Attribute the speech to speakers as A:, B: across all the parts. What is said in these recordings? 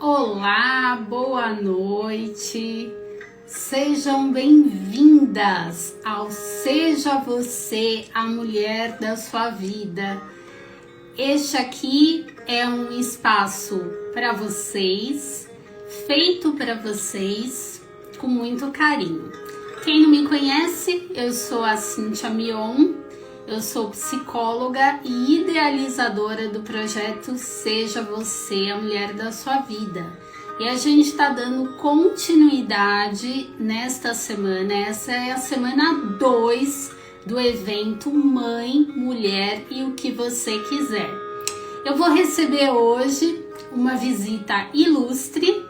A: Olá, boa noite. Sejam bem-vindas ao Seja Você a Mulher da Sua Vida. Este aqui é um espaço para vocês, feito para vocês com muito carinho. Quem não me conhece, eu sou a Cíntia Mion, eu sou psicóloga e idealizadora do projeto Seja Você a Mulher da Sua Vida. E a gente está dando continuidade nesta semana. Essa é a semana 2 do evento Mãe, Mulher e o que você quiser. Eu vou receber hoje uma visita ilustre,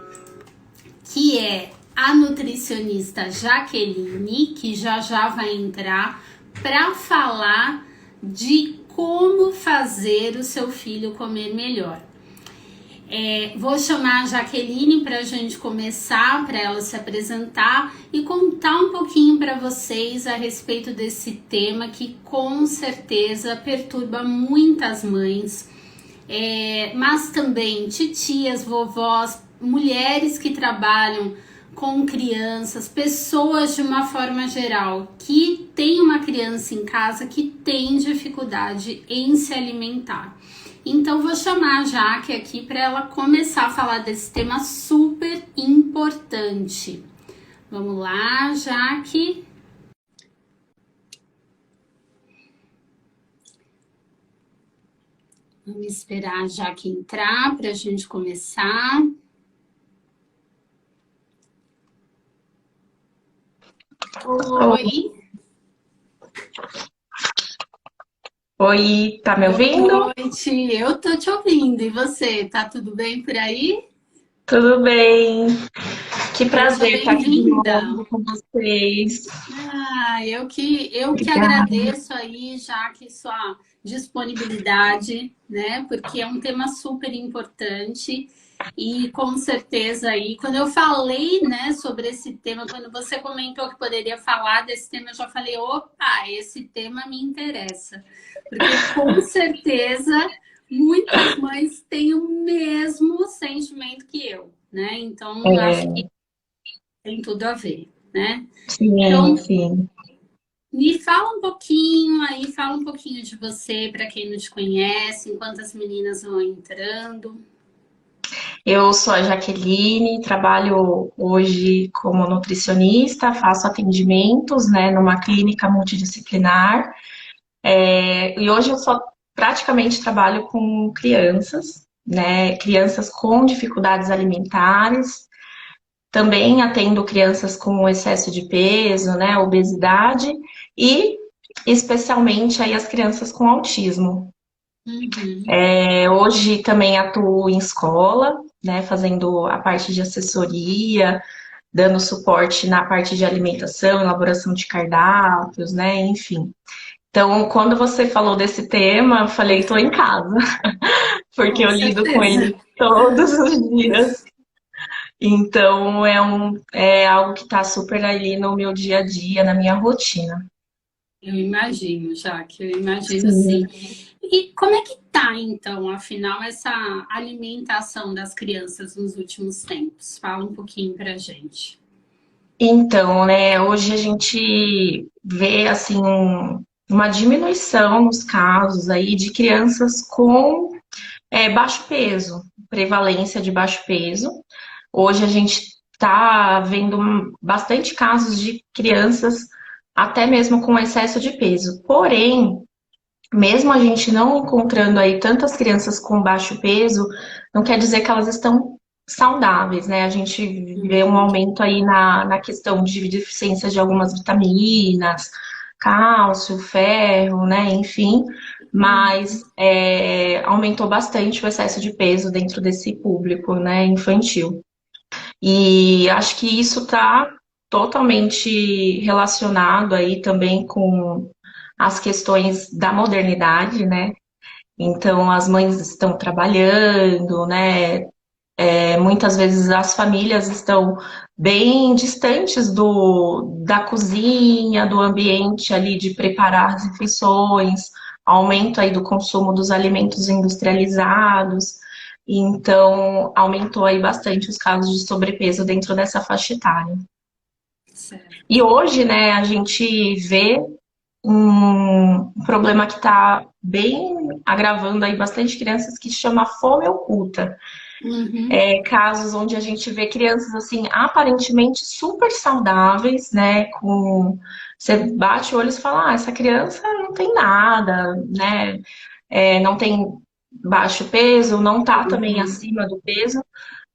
A: que é a nutricionista Jaqueline, que já vai entrar para falar de como fazer o seu filho comer melhor. Vou chamar a Jaqueline para a gente começar, para ela se apresentar e contar um pouquinho para vocês a respeito desse tema que com certeza perturba muitas mães, mas também titias, vovós, mulheres que trabalham com crianças, pessoas de uma forma geral que tem uma criança em casa que tem dificuldade em se alimentar. Então vou chamar a Jaque aqui para ela começar a falar desse tema super importante. Vamos lá, Jaque. Vamos esperar a Jaque entrar para a gente começar. Oi.
B: Oi, tá me ouvindo?
A: Boa noite, eu tô te ouvindo. E você, tá tudo bem por aí?
B: Tudo bem. Que prazer estar aqui de
A: Bem-vinda.
B: novo com vocês.
A: Eu que
B: Obrigada.
A: agradeço aí, já que sua disponibilidade, né? Porque é um tema super importante e com certeza aí, quando eu falei, né, sobre esse tema, quando você comentou que poderia falar desse tema, eu já falei, opa, esse tema me interessa. Porque com certeza muitas mães têm o mesmo sentimento que eu, né? Então, eu acho que tem tudo a ver, né?
B: Sim,
A: Então,
B: sim.
A: me fala um pouquinho aí, fala um pouquinho de você, para quem não te conhece, enquanto as meninas vão entrando.
B: Eu sou a Jaqueline, trabalho hoje como nutricionista, faço atendimentos, né, numa clínica multidisciplinar. E hoje eu só praticamente trabalho com crianças, né, crianças com dificuldades alimentares. Também atendo crianças com excesso de peso, né, obesidade e especialmente aí as crianças com autismo.
A: Uhum.
B: Hoje também atuo em escola, né, fazendo a parte de assessoria, dando suporte na parte de alimentação, elaboração de cardápios, né, enfim. Então, quando você falou desse tema, eu falei, estou em casa, porque
A: Com
B: eu lido com
A: certeza.
B: ele todos os dias. Então, é algo que está super ali no meu dia a dia, na minha rotina.
A: Eu imagino, Jaque, eu imagino sim.
B: Sim.
A: E como é que tá, então, afinal, essa alimentação das crianças nos últimos tempos? Fala um pouquinho pra gente.
B: Então, né, hoje a gente vê, assim, uma diminuição nos casos aí de crianças com baixo peso, prevalência de baixo peso. Hoje a gente está vendo bastante casos de crianças até mesmo com excesso de peso. Porém, mesmo a gente não encontrando aí tantas crianças com baixo peso, não quer dizer que elas estão saudáveis, né? A gente vê um
A: Uhum.
B: aumento aí na questão de deficiência de algumas vitaminas, cálcio, ferro, né? Enfim, mas aumentou bastante o excesso de peso dentro desse público, né? Infantil. E acho que isso está totalmente relacionado aí também com as questões da modernidade, né? Então, as mães estão trabalhando, né? Muitas vezes as famílias estão bem distantes da cozinha, do ambiente ali de preparar as refeições, aumento aí do consumo dos alimentos industrializados. Então, aumentou aí bastante os casos de sobrepeso dentro dessa faixa etária. E
A: Certo.
B: hoje, né, a gente vê um problema que está bem agravando aí bastante crianças que se chama fome oculta.
A: Uhum.
B: Casos onde a gente vê crianças assim aparentemente super saudáveis, né? Com você bate o olho e fala, ah, essa criança não tem nada, né? Não tem baixo peso, não tá também
A: Uhum.
B: acima do peso,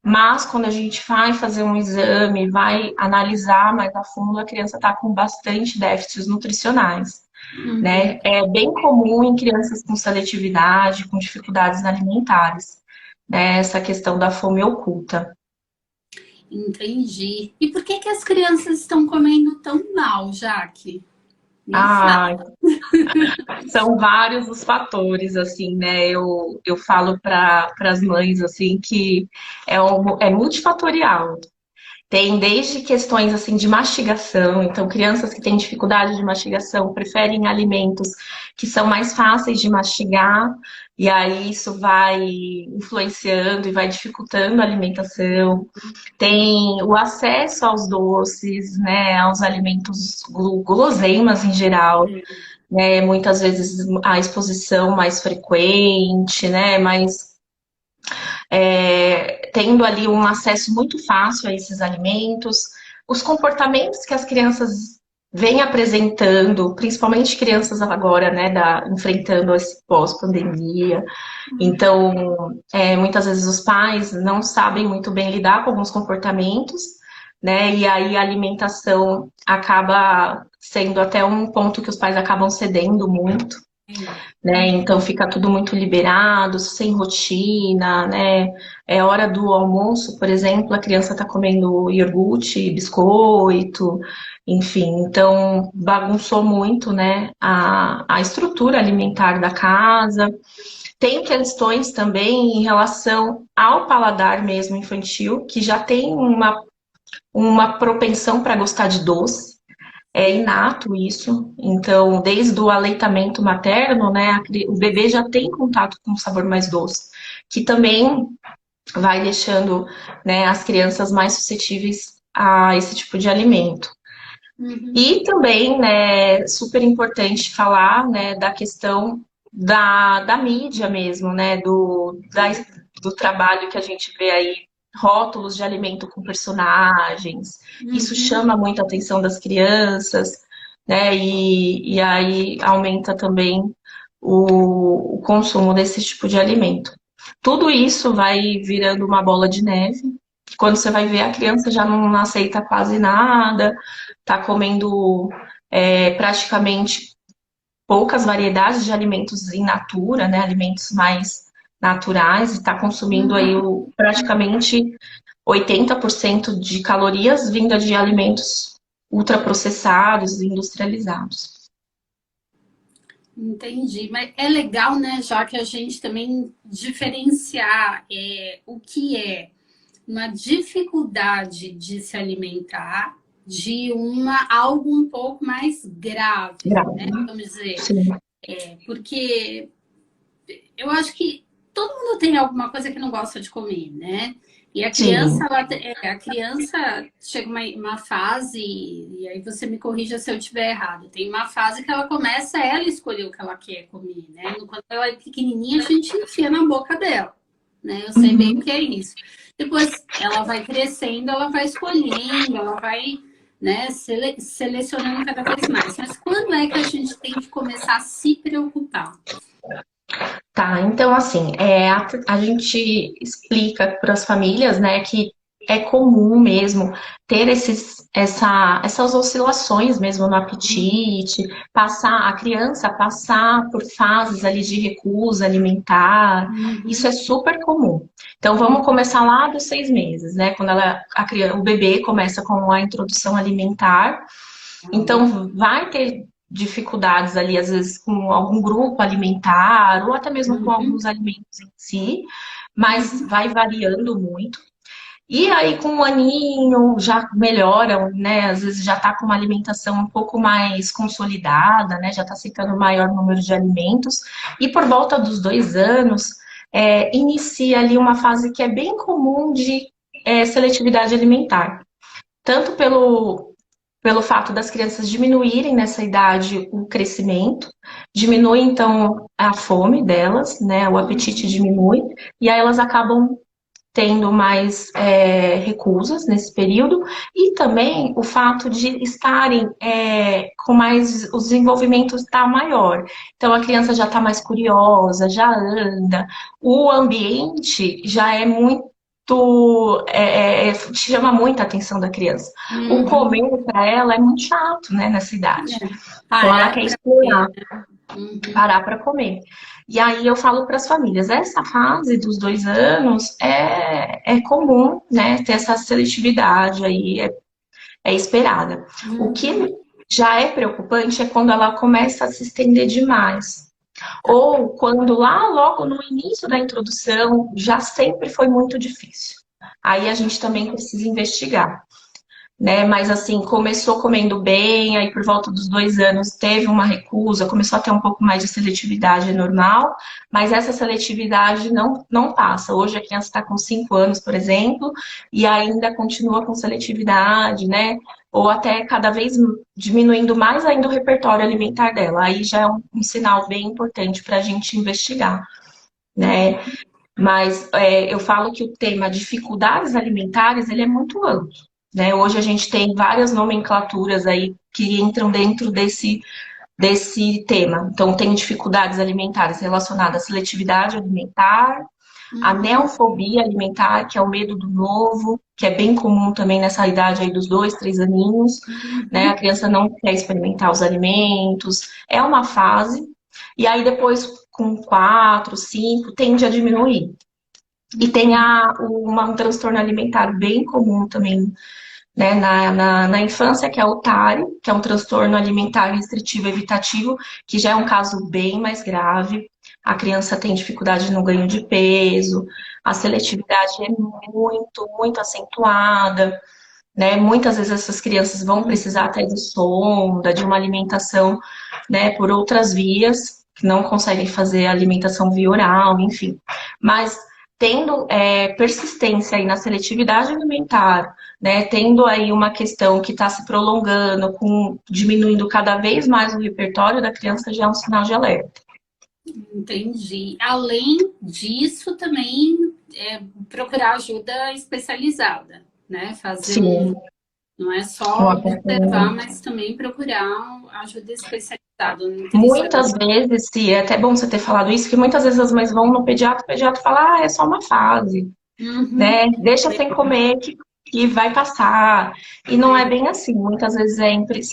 B: mas quando a gente vai fazer um exame, vai analisar mais a fundo, a criança está com bastante déficits nutricionais,
A: Uhum.
B: né? É bem comum em crianças com seletividade, com dificuldades alimentares, né? Essa questão da fome oculta.
A: Entendi. E por que que as crianças estão comendo tão mal, Jaque? Me
B: Ah,
A: fala.
B: são vários os fatores, assim, né? Eu falo para as mães, assim, que é multifatorial. Tem desde questões assim de mastigação, então crianças que têm dificuldade de mastigação preferem alimentos que são mais fáceis de mastigar, e aí isso vai influenciando e vai dificultando a alimentação. Tem o acesso aos doces, né, aos alimentos guloseimas em geral, né, muitas vezes a exposição mais frequente, né, mais tendo ali um acesso muito fácil a esses alimentos, os comportamentos que as crianças vêm apresentando, principalmente crianças agora, né, enfrentando esse pós-pandemia. Então, muitas vezes os pais não sabem muito bem lidar com alguns comportamentos, né, e aí a alimentação acaba sendo até um ponto que os pais acabam cedendo muito, né? Então fica tudo muito liberado, sem rotina, né? É hora do almoço, por exemplo, a criança está comendo iogurte, biscoito, enfim, então bagunçou muito, né? A estrutura alimentar da casa. Tem questões também em relação ao paladar mesmo infantil, que já tem uma propensão para gostar de doce. É inato isso. Então, desde o aleitamento materno, né, o bebê já tem contato com um sabor mais doce, que também vai deixando, né, as crianças mais suscetíveis a esse tipo de alimento.
A: Uhum.
B: E também, né, super importante falar, né, da questão da mídia mesmo, né, do trabalho que a gente vê aí, rótulos de alimento com personagens. Isso
A: Uhum.
B: chama muito a atenção das crianças, né, e aí aumenta também o consumo desse tipo de alimento. Tudo isso vai virando uma bola de neve. Quando você vai ver, a criança já não aceita quase nada, tá comendo praticamente poucas variedades de alimentos in natura, né? Alimentos mais naturais, e está consumindo aí
A: Uhum.
B: praticamente 80% de calorias vinda de alimentos ultraprocessados e industrializados.
A: Entendi, mas é legal, né, já que a gente também diferenciar o que é uma dificuldade de se alimentar de uma algo um pouco mais grave, né?
B: Grave.
A: Vamos dizer,
B: Sim,
A: porque eu acho que todo mundo tem alguma coisa que não gosta de comer, né? E a criança,
B: sim,
A: a criança chega uma fase, e aí você me corrija se eu estiver errado. Tem uma fase que ela começa ela escolher o que ela quer comer, né? Quando ela é pequenininha, a gente enfia na boca dela, né? Eu sei bem o
B: uhum.
A: que é isso. Depois ela vai crescendo, ela vai escolhendo, ela vai, né, selecionando cada vez mais. Mas quando é que a gente tem que começar a se preocupar?
B: Tá, então assim, a gente explica para as famílias, né, que é comum mesmo ter essas oscilações mesmo no apetite, a criança passar por fases ali de recusa alimentar, isso é
A: Uhum.
B: super comum. Então vamos começar lá dos 6 meses, né, quando o bebê começa com a introdução alimentar, então vai ter dificuldades ali, às vezes, com algum grupo alimentar, ou até mesmo com
A: Uhum.
B: alguns alimentos em si, mas
A: Uhum.
B: vai variando muito. E aí, com um aninho, já melhora, né? Às vezes já tá com uma alimentação um pouco mais consolidada, né? Já tá aceitando o maior número de alimentos. E por volta dos 2 anos, inicia ali uma fase que é bem comum de seletividade alimentar. Tanto pelo fato das crianças diminuírem nessa idade o crescimento, diminui então a fome delas, né? O apetite diminui, e aí elas acabam tendo mais recusas nesse período, e também o fato de estarem com mais, o desenvolvimento está maior. Então a criança já está mais curiosa, já anda, o ambiente já é muito chama muita atenção da criança. O
A: Uhum.
B: comer para ela é muito chato, né, nessa idade. Então ela
A: Parar
B: quer
A: para comer.
B: explorar,
A: Uhum.
B: parar para comer. E aí eu falo para as famílias, essa fase dos 2 anos é comum, né, ter essa seletividade aí, é esperada. O
A: Uhum.
B: que já é preocupante é quando ela começa a se estender demais. Ou quando lá logo no início da introdução já sempre foi muito difícil. Aí a gente também precisa investigar, né? Mas assim, começou comendo bem, aí por volta dos 2 anos teve uma recusa, começou a ter um pouco mais de seletividade normal, mas essa seletividade não passa. Hoje a criança está com 5 anos, por exemplo, e ainda continua com seletividade, né? Ou até cada vez diminuindo mais ainda o repertório alimentar dela. Aí já é um sinal bem importante para a gente investigar, né? Mas eu falo que o tema dificuldades alimentares, ele é muito amplo, né? Hoje a gente tem várias nomenclaturas aí que entram dentro desse tema. Então, tem dificuldades alimentares relacionadas à seletividade alimentar, a
A: Uhum.
B: neofobia alimentar, que é o medo do novo, que é bem comum também nessa idade aí dos 2, 3 aninhos, né? A
A: Uhum.
B: criança não quer experimentar os alimentos, é uma fase, e aí depois, com 4, 5, tende a diminuir. E tem um transtorno alimentar bem comum também, né, na infância, que é o TARI, que é um transtorno alimentar restritivo evitativo, que já é um caso bem mais grave. A criança tem dificuldade no ganho de peso, a seletividade é muito, muito acentuada, né? Muitas vezes essas crianças vão precisar até de sonda, de uma alimentação, né, por outras vias, que não conseguem fazer alimentação via oral, enfim. Mas tendo persistência aí na seletividade alimentar, né, tendo aí uma questão que está se prolongando, diminuindo cada vez mais o repertório da criança, já é um sinal de alerta.
A: Entendi. Além disso, também procurar ajuda especializada, né? Fazer
B: Sim,
A: não é
B: um
A: só observar,
B: acompanhamento.
A: mas também procurar ajuda especializada, um nutricionista.
B: Muitas vezes, e é até bom você ter falado isso, que muitas vezes as mães vão no pediatra, o pediatra fala, é só uma fase,
A: Uhum.
B: né? Deixa sem comer que vai passar. E não é bem assim. Muitas vezes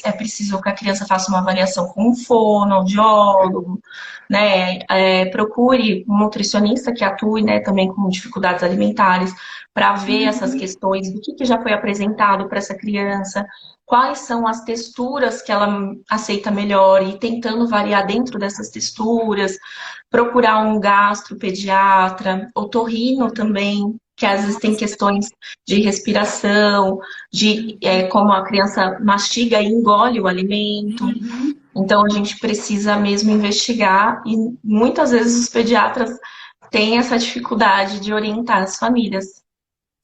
B: é preciso que a criança faça uma avaliação com um fono, audiólogo, né? Procure um nutricionista que atue, né, também com dificuldades alimentares, para ver essas
A: Uhum.
B: questões do que já foi apresentado para essa criança, quais são as texturas que ela aceita melhor e tentando variar dentro dessas texturas, procurar um gastropediatra, otorrino também, que às vezes tem
A: Nossa.
B: questões de respiração, de como a criança mastiga e engole o alimento.
A: Uhum.
B: Então a gente precisa mesmo investigar e muitas vezes os pediatras têm essa dificuldade de orientar as famílias.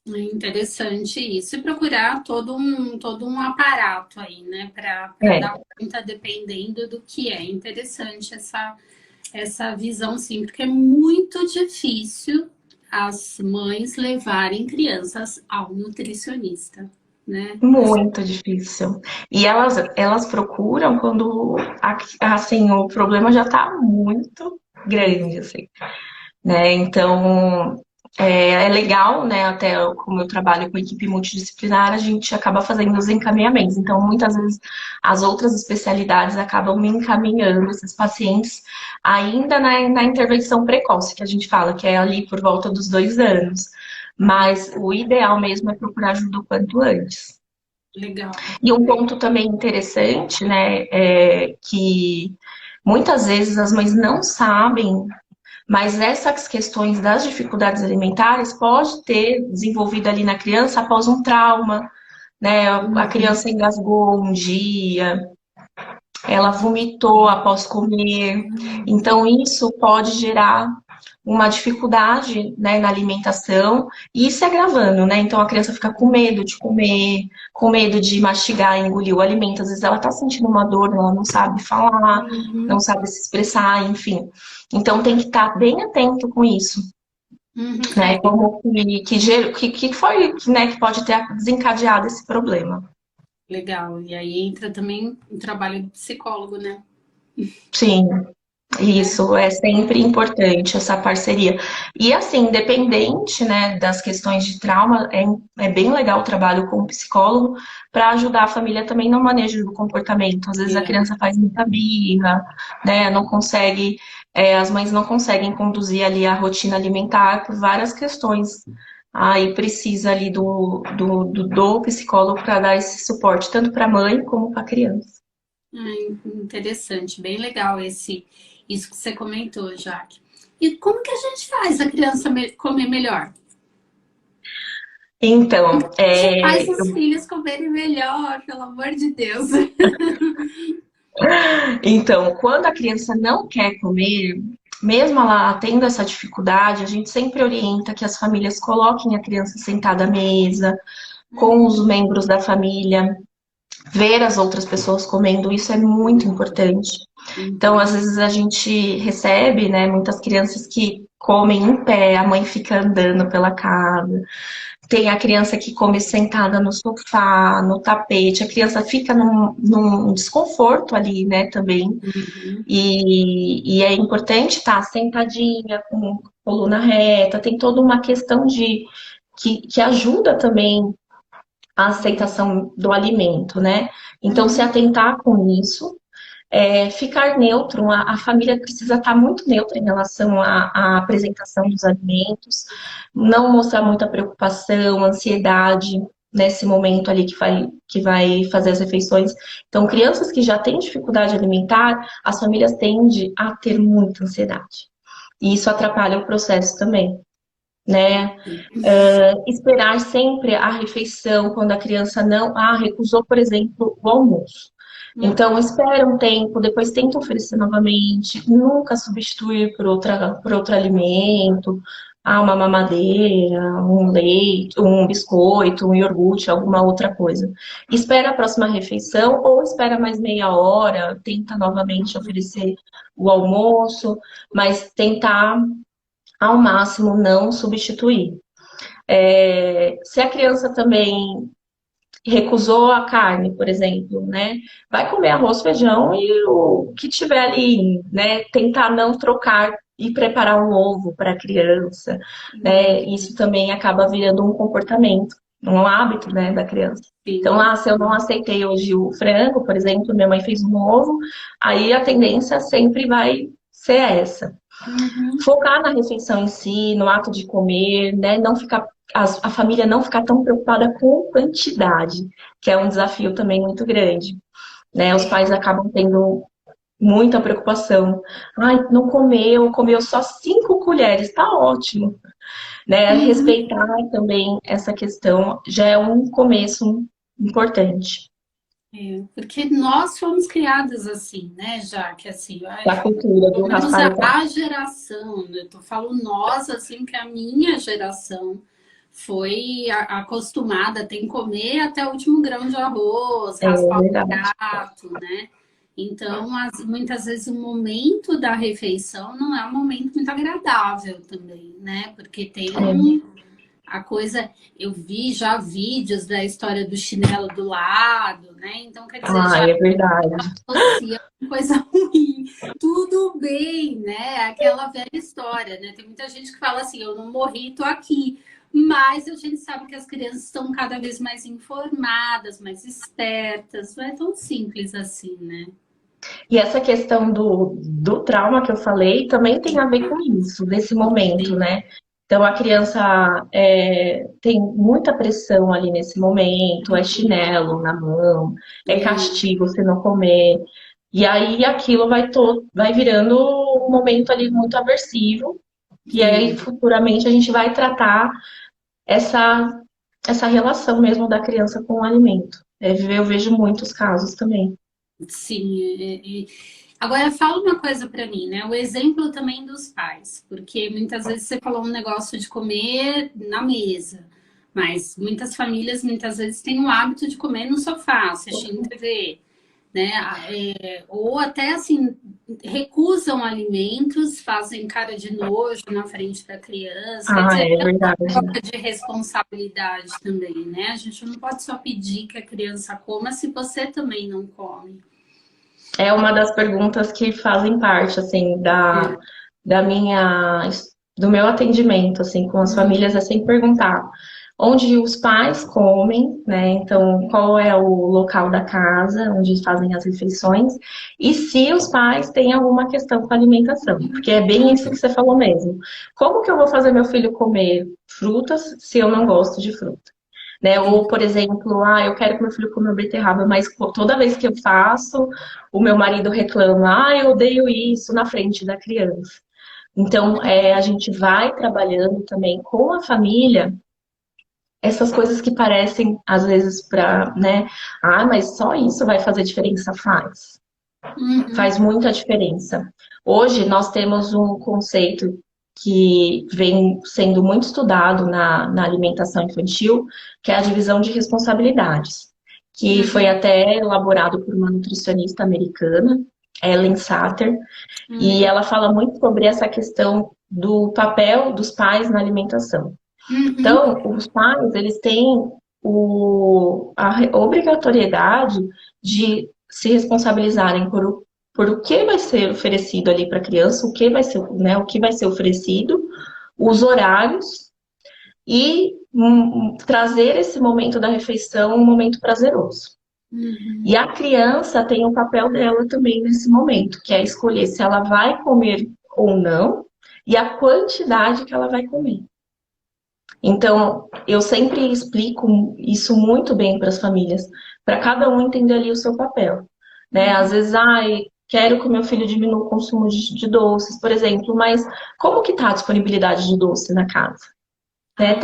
A: É interessante isso. E procurar todo um aparato aí, né? Para
B: É,
A: dar conta, dependendo do que é. Interessante essa visão, sim, porque é muito difícil as mães levarem crianças ao nutricionista, né?
B: muito difícil. E elas procuram quando assim, o problema já está muito grande, assim. Né? Então, é legal, né? Até como eu trabalho com equipe multidisciplinar, a gente acaba fazendo os encaminhamentos. Então, muitas vezes, as outras especialidades acabam me encaminhando esses pacientes ainda na intervenção precoce, que a gente fala, que é ali por volta dos 2 anos. Mas o ideal mesmo é procurar ajuda o quanto antes.
A: Legal.
B: E um ponto também interessante, né, é que muitas vezes as mães não sabem, mas essas questões das dificuldades alimentares pode ter desenvolvido ali na criança após um trauma, né? A
A: Uhum.
B: criança engasgou um dia, ela vomitou após comer. Então isso pode gerar uma dificuldade, né, na alimentação, e isso é agravando, né? Então a criança fica com medo de comer, com medo de mastigar e engolir o alimento. Às vezes ela está sentindo uma dor, ela não sabe falar, não
A: Uhum,
B: sabe se expressar, enfim. Então tem que estar bem atento com isso,
A: uhum,
B: né? Como que foi, né, que pode ter desencadeado esse problema.
A: legal. E aí entra também o trabalho do psicólogo, né?
B: Sim.
A: Né?
B: Isso é sempre importante, essa parceria. E assim, independente, né, das questões de trauma, é bem legal o trabalho com o psicólogo para ajudar a família também no manejo do comportamento. Às vezes a
A: É.
B: criança faz muita birra, né, não consegue, as mães não conseguem conduzir ali a rotina alimentar por várias questões. Aí precisa ali do psicólogo para dar esse suporte, tanto para a mãe como para a criança.
A: Interessante, bem legal isso que você comentou, Jaque. E como que a gente faz a criança comer melhor?
B: Então,
A: A gente faz os filhos comerem melhor, pelo amor de Deus.
B: Então, quando a criança não quer comer, mesmo ela tendo essa dificuldade, a gente sempre orienta que as famílias coloquem a criança sentada à mesa, com os
A: Uhum,
B: membros da família, ver as outras pessoas comendo, isso é muito importante. Então, às
A: uhum,
B: vezes a gente recebe, né, muitas crianças que comem em pé, a mãe fica andando pela casa. Tem a criança que come sentada no sofá, no tapete, a criança fica num desconforto ali, né, também.
A: uhum,
B: E é importante estar sentadinha, com coluna reta, tem toda uma questão que ajuda também a aceitação do alimento, né? Então, se
A: uhum,
B: atentar com isso, ficar neutro, a família precisa estar muito neutra em relação à apresentação dos alimentos, não mostrar muita preocupação, ansiedade nesse momento ali que vai fazer as refeições. Então, crianças que já têm dificuldade alimentar, as famílias tendem a ter muita ansiedade. E isso atrapalha o processo também, né? Esperar sempre a refeição quando a criança não recusou, por exemplo, o almoço. Então,
A: uhum.
B: espera um tempo, depois tenta oferecer novamente, nunca substituir por outro alimento, uma mamadeira, um leite, um biscoito, um iogurte, alguma outra coisa. Espera a próxima refeição ou espera mais meia hora, tenta novamente oferecer o almoço, mas tentar ao máximo não substituir. Se a criança também recusou a carne, por exemplo, né? Vai comer arroz, feijão e o que tiver ali, né? Tentar não trocar e preparar um ovo para a criança, né? Isso também acaba virando um comportamento, um hábito, né, da criança. Então,
A: Sim.
B: se eu não aceitei hoje o frango, por exemplo, minha mãe fez um ovo, aí a tendência sempre vai ser essa.
A: Uhum.
B: Focar na refeição em si, no ato de comer, né? Não ficar, a família não ficar tão preocupada com quantidade, que é um desafio também muito grande, né? Os pais acabam tendo muita preocupação. Ai, não comeu, comeu só 5 colheres, tá ótimo, né?
A: Uhum.
B: Respeitar também essa questão já é um começo importante
A: Porque nós fomos criadas assim, né, já que assim,
B: da cultura
A: pelo
B: do
A: menos
B: raspar
A: a,
B: o prato.
A: a geração, né, eu falo nós, assim, que a minha geração foi acostumada, tem que comer até o último grão de arroz,
B: É
A: raspar o
B: verdade.
A: prato, né? Então, muitas vezes o momento da refeição não é um momento muito agradável também, né? Porque tem
B: É.
A: a coisa, eu vi já vídeos da história do chinelo do lado, né? Então, quer dizer, já
B: É verdade.
A: associa com coisa ruim. Tudo bem, né? Aquela velha história, né? Tem muita gente que fala assim, eu não morri, tô aqui. Mas a gente sabe que as crianças estão cada vez mais informadas, mais espertas. Não é tão simples assim, né?
B: E essa questão do trauma que eu falei também tem a ver com isso, nesse momento,
A: Sim.
B: né? Então a criança tem muita pressão ali nesse momento, é chinelo na mão, é castigo se não comer. E aí aquilo vai virando um momento ali muito aversivo. E aí
A: Sim.
B: futuramente a gente vai tratar essa, essa relação mesmo da criança com o alimento. Eu vejo muitos casos também.
A: Sim, Agora fala uma coisa para mim, né? O exemplo também dos pais, porque muitas vezes você falou um negócio de comer na mesa, mas muitas famílias muitas vezes têm o hábito de comer no sofá, assistindo TV, né? Ou até assim recusam alimentos, fazem cara de nojo na frente da criança. Quer
B: Ah,
A: dizer,
B: é
A: é uma
B: verdade.
A: troca de responsabilidade também, né? A gente não pode só pedir que a criança coma se você também não come.
B: É uma das perguntas que fazem parte, assim, da minha, do meu atendimento, assim, com as famílias, é sempre perguntar onde os pais comem, né? Então, qual é o local da casa onde fazem as refeições e se os pais têm alguma questão com a alimentação, porque é bem isso que você falou mesmo. Como que eu vou fazer meu filho comer frutas se eu não gosto de fruta? Né? Ou, por exemplo, eu quero que meu filho coma beterraba, mas toda vez que eu faço, o meu marido reclama, eu odeio isso na frente da criança. Então, a gente vai trabalhando também com a família essas coisas que parecem, às vezes, para, né? Mas só isso vai fazer diferença? Faz.
A: Uhum,
B: Faz muita diferença. Hoje nós temos um conceito que vem sendo muito estudado na alimentação infantil, que é a divisão de responsabilidades, que foi
A: uhum,
B: até elaborado por uma nutricionista americana, Ellen Satter, e
A: uhum,
B: ela fala muito sobre essa questão do papel dos pais na alimentação.
A: uhum.
B: Então, os pais, eles têm a obrigatoriedade de se responsabilizarem por o que vai ser oferecido ali para a criança, o que vai ser, né, o que vai ser oferecido, os horários e trazer esse momento da refeição um momento prazeroso. E
A: Uhum.
B: a criança tem o papel dela também nesse momento, que é escolher se ela vai comer ou não e a quantidade que ela vai comer. Então, eu sempre explico isso muito bem para as famílias, para cada um entender ali o seu papel, né? Às vezes, quero que o meu filho diminua o consumo de doces, por exemplo, mas como que está a disponibilidade de doce na casa? Né?
A: Ah,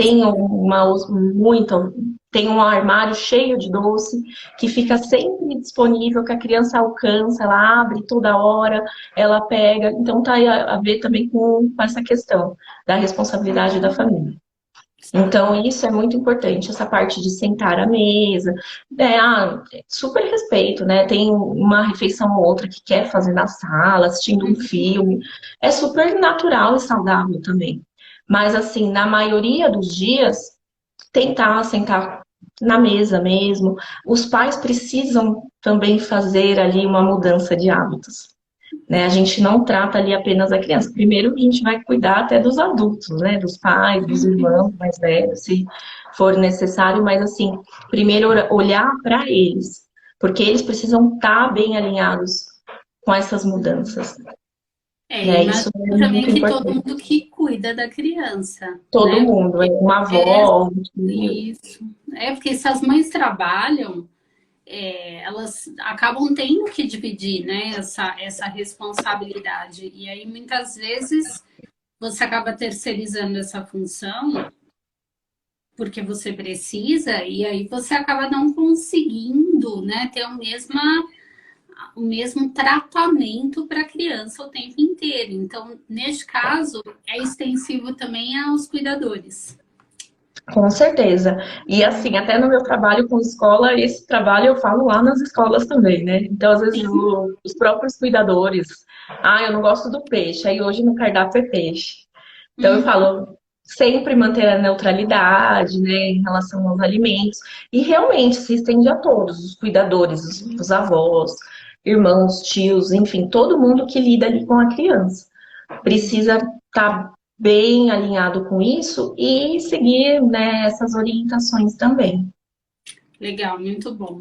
B: Tem um armário cheio de doce que fica sempre disponível, que a criança alcança, ela abre toda hora, ela pega. Então, tá aí a ver também com essa questão da responsabilidade da família.
A: sim.
B: Então, isso é muito importante, essa parte de sentar à mesa. Super respeito, né? Tem uma refeição ou outra que quer fazer na sala, assistindo um filme. É super natural e saudável também. Mas, assim, na maioria dos dias, tentar sentar na mesa mesmo. Os pais precisam também fazer ali uma mudança de hábitos. Né? A gente não trata ali apenas a criança. Primeiro, a gente vai cuidar até dos adultos, né? Dos pais, dos irmãos mais velhos, se for necessário, mas assim, primeiro olhar para eles, porque eles precisam estar bem alinhados com essas mudanças, né?
A: Imagina
B: Isso é
A: também
B: muito
A: que todo
B: importante.
A: mundo que cuida da criança,
B: Todo
A: né?
B: mundo, uma
A: É
B: avó, um tio.
A: isso. É porque se as mães trabalham, elas acabam tendo que dividir, né, essa responsabilidade. E aí, muitas vezes, você acaba terceirizando essa função porque você precisa, e aí você acaba não conseguindo, né, ter o mesmo tratamento para a criança o tempo inteiro. Então, neste caso, é extensivo também aos cuidadores.
B: Com certeza. E assim, até no meu trabalho com escola, esse trabalho eu falo lá nas escolas também, né? Então, às vezes,
A: Sim.
B: os próprios cuidadores, eu não gosto do peixe, aí hoje no cardápio é peixe. Então, eu
A: Uhum.
B: falo sempre manter a neutralidade, né, em relação aos alimentos. E realmente se estende a todos, os cuidadores, os avós, irmãos, tios, enfim, todo mundo que lida ali com a criança. Precisa estar bem alinhado com isso e seguir, né, essas orientações também.
A: Legal, muito bom.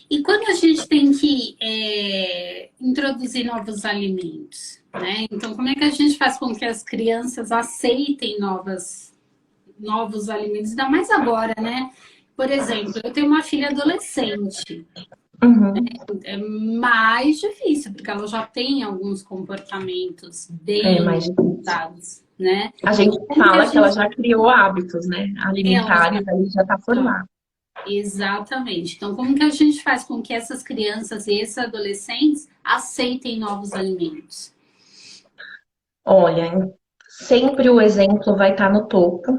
A: E quando a gente tem que introduzir novos alimentos, né? Então, como é que a gente faz com que as crianças aceitem novos alimentos? Ainda mais agora, né? Por exemplo, eu tenho uma filha adolescente.
B: Uhum.
A: É mais difícil, porque ela já tem alguns comportamentos
B: É
A: bem
B: mais difícil.
A: dados, né?
B: A gente
A: Como que a
B: fala que ela
A: gente.
B: já criou hábitos, né,
A: Ela
B: alimentares, ali já está
A: já.
B: formada.
A: Exatamente. Então, como que a gente faz com que essas crianças e esses adolescentes aceitem novos alimentos?
B: Olha, sempre o exemplo vai estar no topo,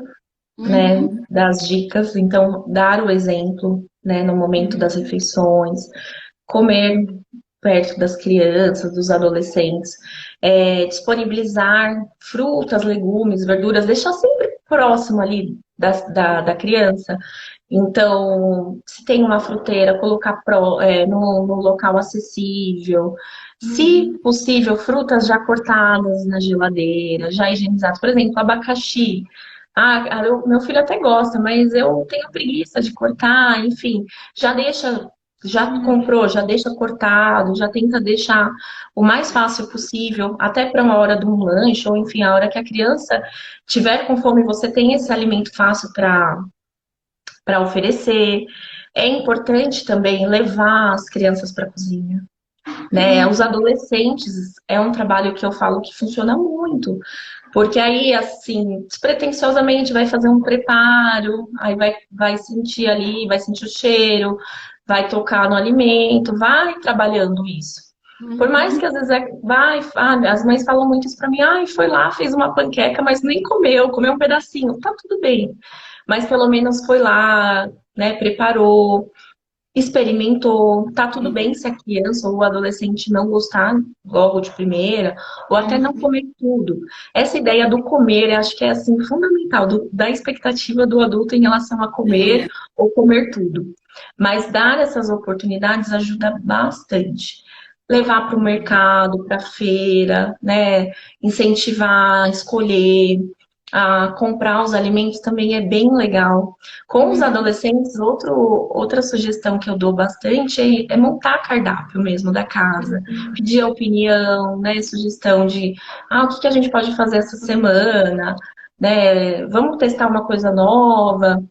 B: né,
A: Uhum,
B: das dicas. Então, dar o exemplo, né, no momento das refeições, comer perto das crianças, dos adolescentes, disponibilizar frutas, legumes, verduras, deixar sempre próximo ali da criança. Então, se tem uma fruteira, colocar no local acessível. Se
A: uhum,
B: possível, frutas já cortadas na geladeira, já higienizadas. Por exemplo, abacaxi. Meu filho até gosta, mas eu tenho preguiça de cortar, enfim, já deixa, já
A: uhum.
B: comprou, já deixa cortado, já tenta deixar o mais fácil possível, até para uma hora de um lanche, ou enfim, a hora que a criança tiver com fome, você tem esse alimento fácil para oferecer. É importante também levar as crianças para a cozinha, né? Os adolescentes é um trabalho que eu falo que funciona muito, porque aí, assim, despretensiosamente vai fazer um preparo, aí vai sentir ali, vai sentir o cheiro, vai tocar no alimento, vai trabalhando isso. Por mais que
A: Uhum.
B: às vezes as mães falam muito isso pra mim, ai, foi lá, fez uma panqueca, mas nem comeu um pedacinho, tá tudo bem. Mas pelo menos foi lá, né, preparou, experimentou, tá tudo bem se a criança ou o adolescente não gostar logo de primeira, ou até não
A: Uhum.
B: comer tudo. Essa ideia do comer, eu acho que é assim fundamental, da expectativa do adulto em relação a comer
A: É.
B: ou comer tudo. Mas dar essas oportunidades ajuda bastante. Levar para o mercado, para a feira, né? Incentivar, escolher, a comprar os alimentos também é bem legal. Com os
A: Uhum.
B: adolescentes, outra sugestão que eu dou bastante é montar cardápio mesmo da casa, pedir a opinião, né, sugestão de o que que a gente pode fazer essa semana, né? Vamos testar uma coisa nova.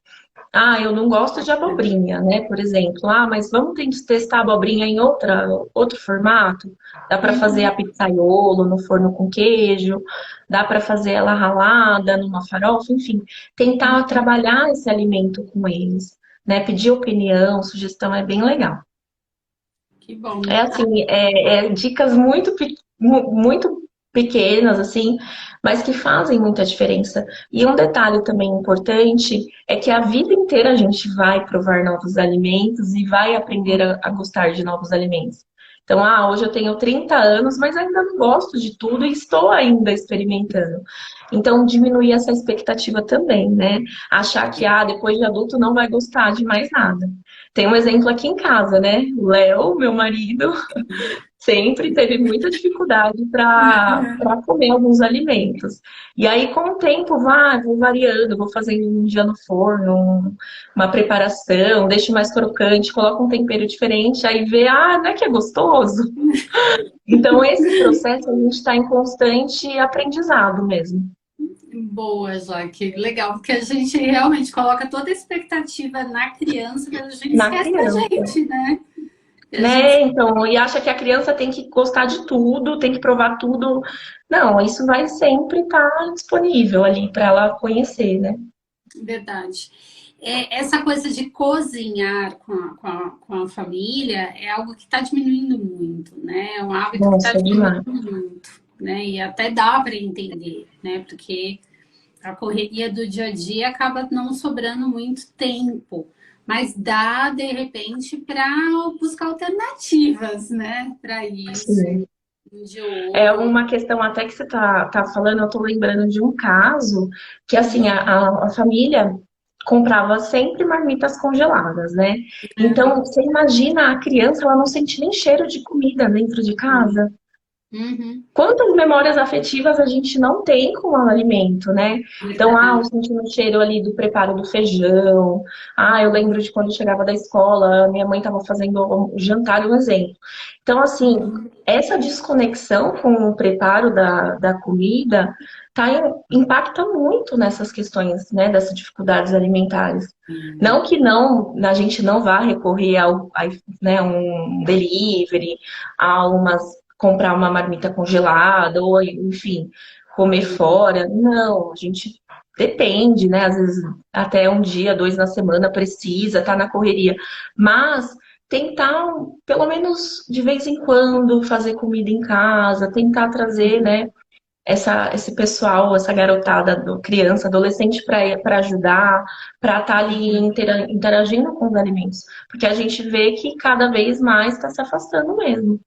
B: Eu não gosto de abobrinha, né? Por exemplo. Mas vamos testar a abobrinha em outro formato? Dá para fazer a
A: Uhum.
B: pizzaiolo no forno com queijo, dá para fazer ela ralada numa farofa, enfim. Tentar trabalhar esse alimento com eles, né? Pedir opinião, sugestão é bem legal.
A: Que bom.
B: É assim, dicas muito pequenas, assim, mas que fazem muita diferença. E um detalhe também importante é que a vida inteira a gente vai provar novos alimentos e vai aprender a gostar de novos alimentos. Então, hoje eu tenho 30 anos, mas ainda não gosto de tudo e estou ainda experimentando. Então, diminuir essa expectativa também, né? Achar que, depois de adulto não vai gostar de mais nada. Tem um exemplo aqui em casa, né? O Léo, meu marido, sempre teve muita dificuldade para comer alguns alimentos. E aí, com o tempo, vou variando, vou fazendo um dia no forno, uma preparação, deixo mais crocante, coloco um tempero diferente, aí vê, não é que é gostoso? Então, esse processo a gente está em constante aprendizado mesmo.
A: Boa, Jaque. Legal, porque a gente realmente coloca toda a expectativa na criança, mas a gente
B: Na
A: esquece da
B: criança.
A: gente, né? E a gente.
B: Né? Então, e acha que a criança tem que gostar de tudo, tem que provar tudo. Não, isso vai sempre estar disponível ali para ela conhecer, né?
A: Verdade. Essa coisa de cozinhar com a família é algo que está diminuindo muito, né? É um hábito que está
B: Nossa,
A: diminuindo
B: demais.
A: muito, né? E até dá para entender, né? Porque a correria do dia a dia acaba não sobrando muito tempo, mas dá de repente para buscar alternativas, né? Para isso,
B: Sim.
A: de
B: É
A: outro.
B: uma questão até que você tá falando, eu tô lembrando de um caso que, assim, a família comprava sempre marmitas congeladas, né? Então, você imagina a criança, ela não sente nem cheiro de comida dentro de casa.
A: Uhum,
B: Quantas memórias afetivas a gente não tem com o alimento, né? Então, eu
A: verdade.
B: sentindo o cheiro ali do preparo do feijão. Eu lembro de quando eu chegava da escola, minha mãe estava fazendo o jantar, um exemplo. Então, assim, essa desconexão com o preparo da comida impacta muito nessas questões, né, dessas dificuldades alimentares. Não que a gente não vá recorrer né, um delivery, a comprar uma marmita congelada, ou enfim, comer fora. Não, a gente depende, né? Às vezes até um dia, dois na semana precisa, tá na correria. Mas tentar, pelo menos de vez em quando, fazer comida em casa, tentar trazer, né, esse pessoal, essa garotada, criança, adolescente, para ajudar, para estar ali interagindo com os alimentos. Porque a gente vê que cada vez mais está se afastando mesmo.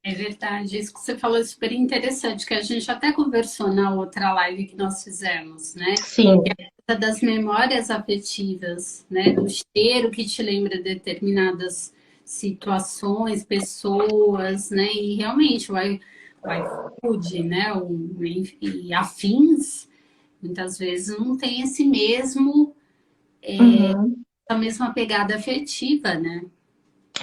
A: É verdade, isso que você falou é super interessante, que a gente até conversou na outra live que nós fizemos, né?
B: Sim.
A: Das memórias afetivas, né? Do cheiro que te lembra determinadas situações, pessoas, né? E realmente o iFood, né? E afins, muitas vezes não tem
B: Uhum.
A: a mesma pegada afetiva, né?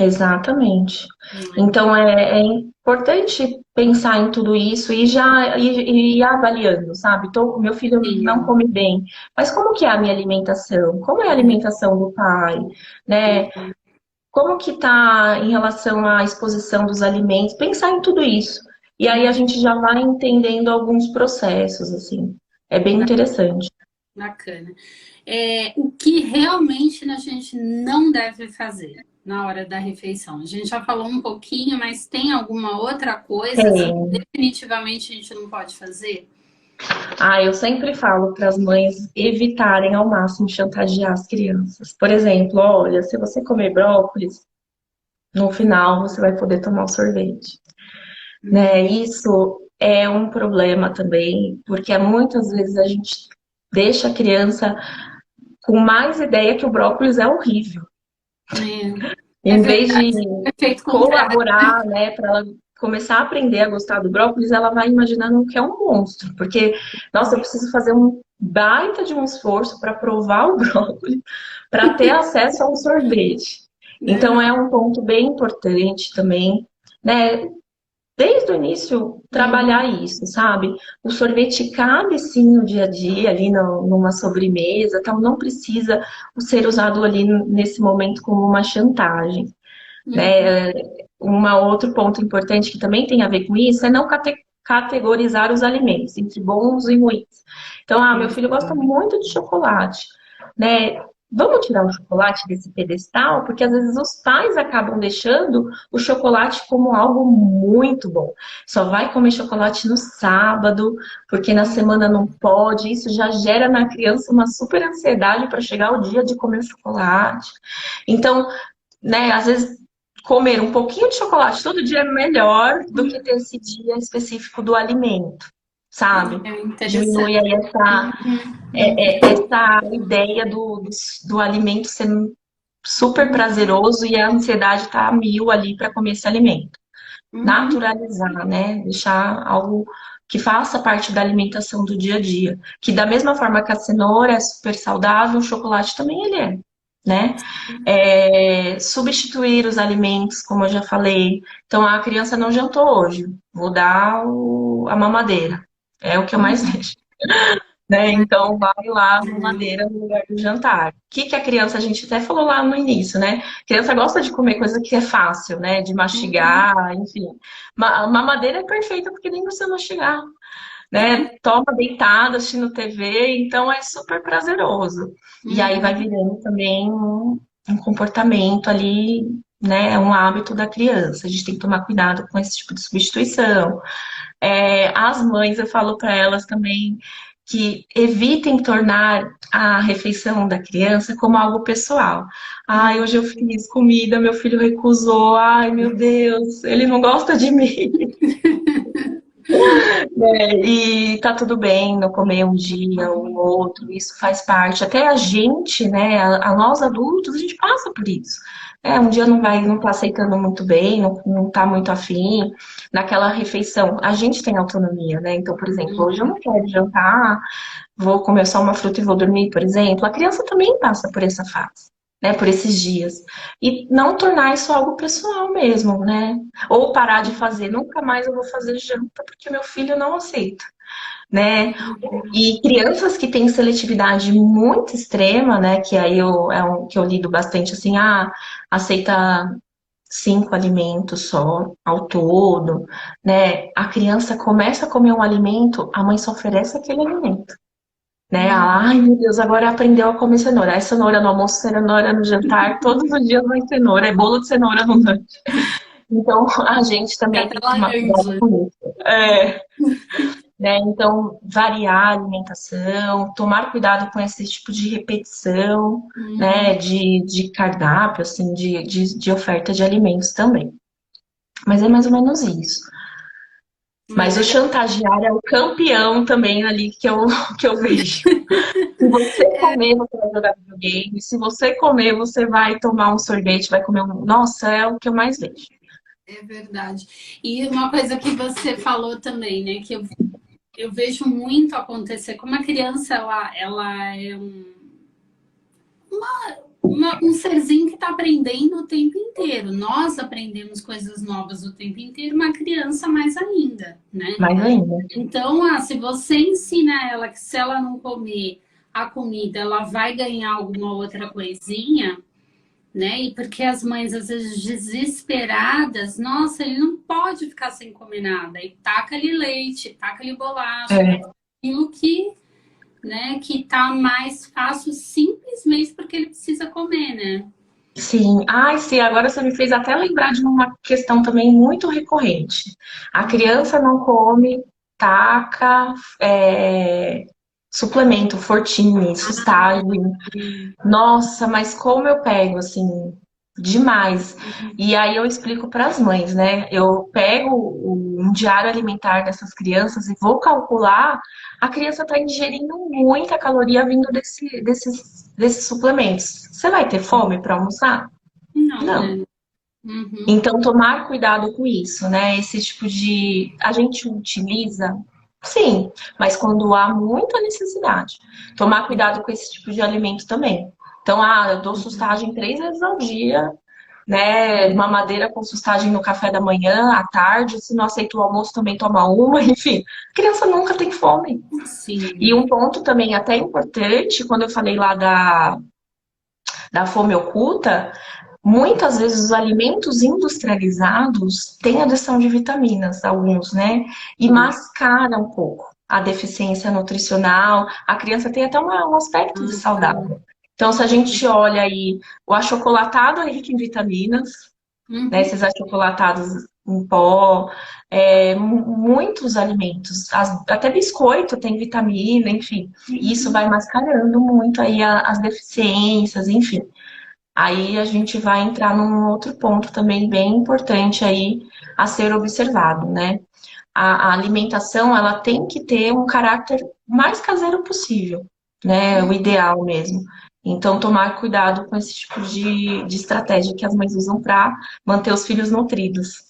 B: Exatamente.
A: Não é?
B: Então é importante pensar em tudo isso e já ir avaliando, sabe? Então, meu filho não
A: Sim.
B: come bem, mas como que é a minha alimentação? Como é a alimentação do pai, né? Como que tá em relação à exposição dos alimentos? Pensar em tudo isso. E aí a gente já vai entendendo alguns processos, assim. É bem interessante.
A: Bacana. O que realmente a gente não deve fazer na hora da refeição? A gente já falou um pouquinho, mas tem alguma outra coisa assim, que
B: É.
A: definitivamente a gente não pode fazer?
B: Ah, eu sempre falo para as mães evitarem ao máximo chantagear as crianças. Por exemplo, olha, se você comer brócolis, no final você vai poder tomar o sorvete, né? Isso é um problema também, porque muitas vezes a gente deixa a criança com mais ideia que o brócolis é horrível.
A: É
B: Em vez
A: verdade.
B: de
A: Efeito contrário.
B: colaborar, né, para ela começar a aprender a gostar do brócolis, ela vai imaginando que é um monstro, porque, nossa, eu preciso fazer um baita de um esforço para provar o brócolis, para ter acesso ao sorvete. Então,
A: Né?
B: é um ponto bem importante também, né? Desde o início, trabalhar isso, sabe? O sorvete cabe sim no dia a dia, ali numa sobremesa, então não precisa ser usado ali nesse momento como uma chantagem, né? Um outro ponto importante que também tem a ver com isso é não categorizar os alimentos entre bons e ruins. Então, meu filho gosta muito de chocolate, né? Vamos tirar o chocolate desse pedestal, porque às vezes os pais acabam deixando o chocolate como algo muito bom. Só vai comer chocolate no sábado, porque na semana não pode. Isso já gera na criança uma super ansiedade para chegar o dia de comer chocolate. Então, né, às vezes comer um pouquinho de chocolate todo dia é melhor do que ter esse dia específico do alimento, sabe?
A: É
B: Diminui
A: interessante.
B: aí essa ideia do alimento ser super prazeroso e a ansiedade tá a mil ali para comer esse alimento.
A: Uhum.
B: Naturalizar, né? Deixar algo que faça parte da alimentação do dia a dia. Que da mesma forma que a cenoura é super saudável, o chocolate também ele é, né? Substituir os alimentos, como eu já falei. Então, a criança não jantou hoje, vou dar a mamadeira. É o que eu mais vejo, né? Então, vai lá a mamadeira no lugar do jantar. O que que a criança, a gente até falou lá no início, né? A criança gosta de comer coisa que é fácil, né? De mastigar, enfim. A mamadeira é perfeita porque nem precisa mastigar, né? Toma deitada, assistindo TV, então é super prazeroso. E aí vai virando também um comportamento ali, né? Um hábito da criança. A gente tem que tomar cuidado com esse tipo de substituição. As mães, eu falo para elas também que evitem tornar a refeição da criança como algo pessoal. Ai, hoje eu fiz comida, meu filho recusou. Ai, meu Deus, ele não gosta de mim. E tá tudo bem não comer um dia ou um outro, isso faz parte. Até a gente, né, a nós adultos, a gente passa por isso. Um dia não tá aceitando muito bem, não tá muito afim naquela refeição. A gente tem autonomia, né? Então, por exemplo, hoje eu não quero jantar, vou comer só uma fruta e vou dormir, por exemplo. A criança também passa por essa fase, né? Por esses dias. E não tornar isso algo pessoal mesmo, né? Ou parar de fazer, nunca mais eu vou fazer janta porque meu filho não aceita, né? E crianças que têm seletividade muito extrema, né? Que aí é um que eu lido bastante assim, aceita 5 alimentos só ao todo, né? A criança começa a comer um alimento, a mãe só oferece aquele alimento. né? Ai, meu Deus, agora aprendeu a comer cenoura. Aí cenoura no almoço, cenoura no jantar, todos os dias vai cenoura, é bolo de cenoura no lanche. Então, a gente também
A: Até
B: tem que tomar cuidado
A: laranja.
B: com isso. Né? Então, variar a alimentação, tomar cuidado com esse tipo de repetição, né?
A: Uhum.
B: De cardápio, assim, de oferta de alimentos também. Mas é mais ou menos isso. Mas
A: Mas
B: o
A: é
B: chantagear é o campeão também ali que eu vejo. Se você comer, você vai jogar videogame. Se você comer, você vai tomar um sorvete, vai comer um. Nossa, é o que eu mais vejo.
A: É verdade. E uma coisa que você falou também, né? Que eu vejo muito acontecer. Como a criança, ela é um serzinho que está aprendendo o tempo inteiro. Nós aprendemos coisas novas o tempo inteiro, uma criança mais ainda, né?
B: Mais ainda.
A: Então, se você ensina ela que se ela não comer a comida, ela vai ganhar alguma outra coisinha, né? E porque as mães, às vezes, desesperadas, nossa, ele não pode ficar sem comer nada. E taca-lhe leite, taca-lhe bolacha,
B: É.
A: aquilo que, né, que tá mais fácil simplesmente porque ele precisa comer, né?
B: Sim, ai, sim, agora você me fez até lembrar de uma questão também muito recorrente. A criança não come, taca, suplemento, Fortini, Sustase. Nossa, mas como eu pego, assim, demais. E aí eu explico para as mães, né? Eu pego um diário alimentar dessas crianças e vou calcular, a criança está ingerindo muita caloria vindo desses suplementos. Você vai ter fome para almoçar?
A: Não,
B: Não.
A: né? Uhum.
B: Então, tomar cuidado com isso, né? Esse tipo de. A gente utiliza, sim, mas quando há muita necessidade. Tomar cuidado com esse tipo de alimento também. Então, eu dou sustagem 3 vezes ao dia, né? Mamadeira com sustagem no café da manhã, à tarde. Se não aceita o almoço, também toma uma. Enfim, criança nunca tem fome. E
A: Sim.
B: um ponto também até importante, quando eu falei lá da fome oculta. Muitas vezes os alimentos industrializados têm adição de vitaminas, alguns, né? E mascara um pouco a deficiência nutricional. A criança tem até um aspecto de saudável. Então, se a gente olha aí, o achocolatado é rico em vitaminas, né?
A: Uhum.
B: Esses achocolatados em pó, muitos alimentos, até biscoito tem vitamina, enfim. E isso vai mascarando muito aí as deficiências, enfim. Aí a gente vai entrar num outro ponto também bem importante aí a ser observado, né? A alimentação, ela tem que ter um caráter mais caseiro possível, né? O ideal mesmo. Então, tomar cuidado com esse tipo de estratégia que as mães usam para manter os filhos nutridos.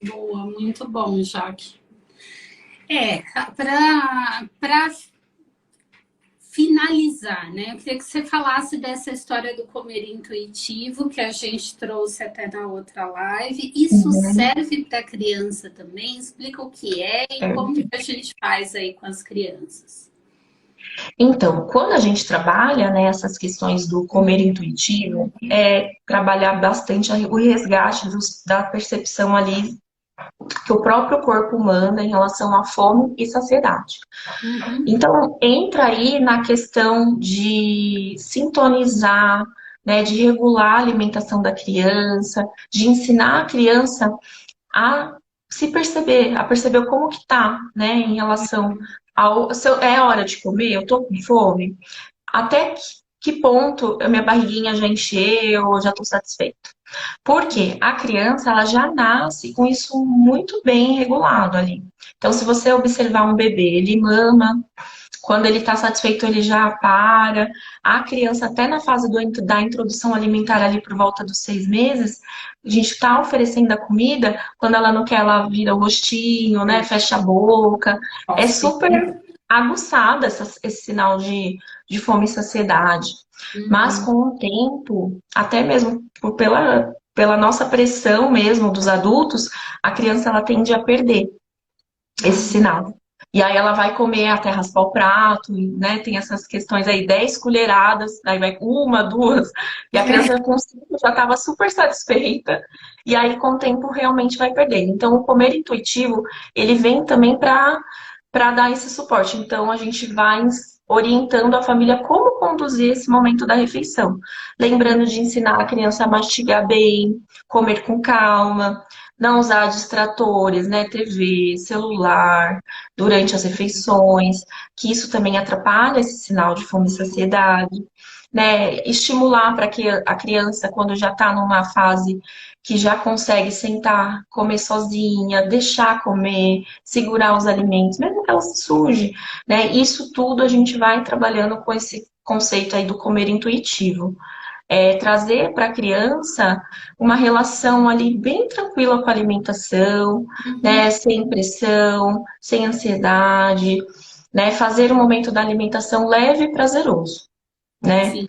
A: Boa, muito bom, Jaque. Para finalizar, né? Eu queria que você falasse dessa história do comer intuitivo que a gente trouxe até na outra live. Isso
B: Uhum.
A: serve para criança também? Explica o que é e como que a gente faz aí com as crianças.
B: Então, quando a gente trabalha, né, essas questões do comer intuitivo, é trabalhar bastante o resgate da percepção ali que o próprio corpo manda em relação à fome e saciedade.
A: Uhum.
B: Então, entra aí na questão de sintonizar, né, de regular a alimentação da criança, de ensinar a criança a se perceber, a perceber como que tá, né, em relação ao se é hora de comer, eu tô com fome, até que ponto a minha barriguinha já encheu, eu já estou satisfeito. Porque a criança ela já nasce com isso muito bem regulado ali. Então, se você observar um bebê, ele mama, quando ele está satisfeito, ele já para. A criança, até na fase da introdução alimentar, ali por volta dos 6 meses, a gente está oferecendo a comida. Quando ela não quer, ela vira o rostinho, né? Fecha a boca. É
A: Posso.
B: super aguçado esse sinal de fome e saciedade. Mas
A: Uhum.
B: com o tempo, até mesmo pela nossa pressão mesmo dos adultos, a criança ela tende a perder esse sinal. E aí ela vai comer até raspar o prato, né? Tem essas questões aí, 10 colheradas, aí vai uma, duas, e a criança com 5 já estava super satisfeita, e aí com o tempo realmente vai perdendo. Então o comer intuitivo, ele vem também para para dar esse suporte. Então, a gente vai orientando a família como conduzir esse momento da refeição. Lembrando de ensinar a criança a mastigar bem, comer com calma, não usar distratores, né, TV, celular, durante as refeições, que isso também atrapalha esse sinal de fome e saciedade. Né, estimular para que a criança, quando já está numa fase que já consegue sentar, comer sozinha, deixar comer, segurar os alimentos, mesmo que ela se suje, né? Isso tudo a gente vai trabalhando com esse conceito aí do comer intuitivo. Trazer para a criança uma relação ali bem tranquila com a alimentação,
A: Uhum.
B: né? Sem pressão, sem ansiedade, né? Fazer o momento da alimentação leve e prazeroso, né?
A: Sim.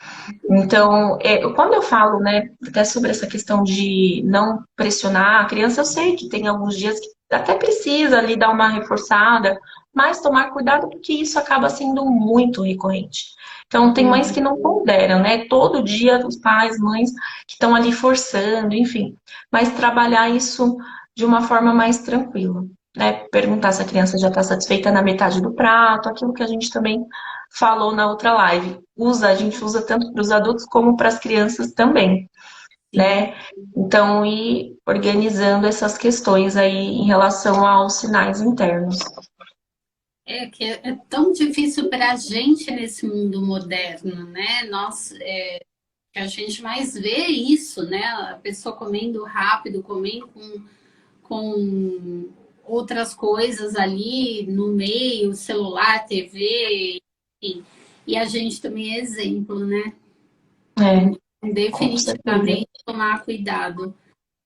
B: Então, quando eu falo, né, até sobre essa questão de não pressionar a criança, eu sei que tem alguns dias que até precisa ali dar uma reforçada, mas tomar cuidado porque isso acaba sendo muito recorrente. Então, tem mães que
A: Uhum.
B: não ponderam, né? Todo dia os pais, mães que estão ali forçando, enfim. Mas trabalhar isso de uma forma mais tranquila, né? Perguntar se a criança já está satisfeita na metade do prato, aquilo que a gente também falou na outra live. A gente usa tanto para os adultos como para as crianças também,
A: Sim.
B: né? Então, ir organizando essas questões aí em relação aos sinais internos.
A: É que é tão difícil para a gente nesse mundo moderno, né? Nós, que a gente mais vê isso, né? A pessoa comendo rápido, comendo com outras coisas ali no meio, celular, TV, enfim. E a gente também é exemplo, né?
B: É, com certeza.
A: Definitivamente tomar cuidado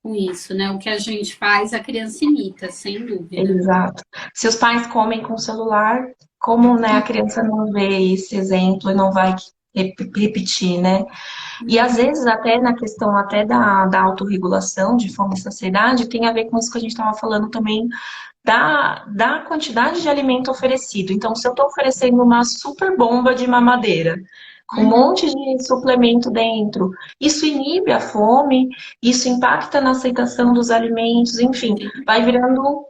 A: com isso, né? O que a gente faz, a criança imita, sem dúvida.
B: Exato. Se os pais comem com o celular, como, né, a criança não vê esse exemplo e não vai repetir, né? E às vezes até na questão até da autorregulação de fome e saciedade tem a ver com isso que a gente estava falando também da quantidade de alimento oferecido. Então, se eu estou oferecendo uma super bomba de mamadeira, com um
A: Uhum.
B: monte de suplemento dentro, isso inibe a fome, isso impacta na aceitação dos alimentos, enfim, vai virando,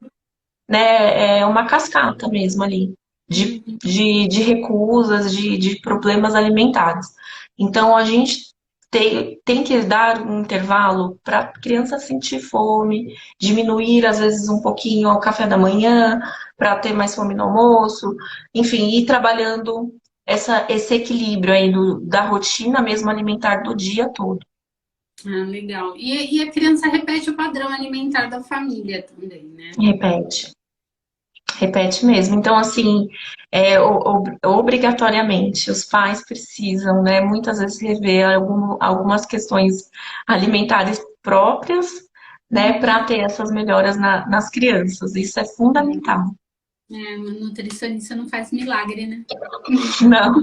B: né, uma cascata mesmo ali,
A: Uhum.
B: de recusas, de problemas alimentares. Então, a gente tem que dar um intervalo para a criança sentir fome, diminuir, às vezes, um pouquinho o café da manhã, para ter mais fome no almoço, enfim, ir trabalhando esse equilíbrio aí da rotina mesmo alimentar do dia todo.
A: Ah, legal. E a criança repete o padrão alimentar da família também, né?
B: Repete. Repete mesmo. Então, assim, obrigatoriamente, os pais precisam, né, muitas vezes rever algumas questões alimentares próprias, né, para ter essas melhoras nas crianças. Isso é fundamental.
A: É, uma nutricionista não faz milagre, né?
B: Não,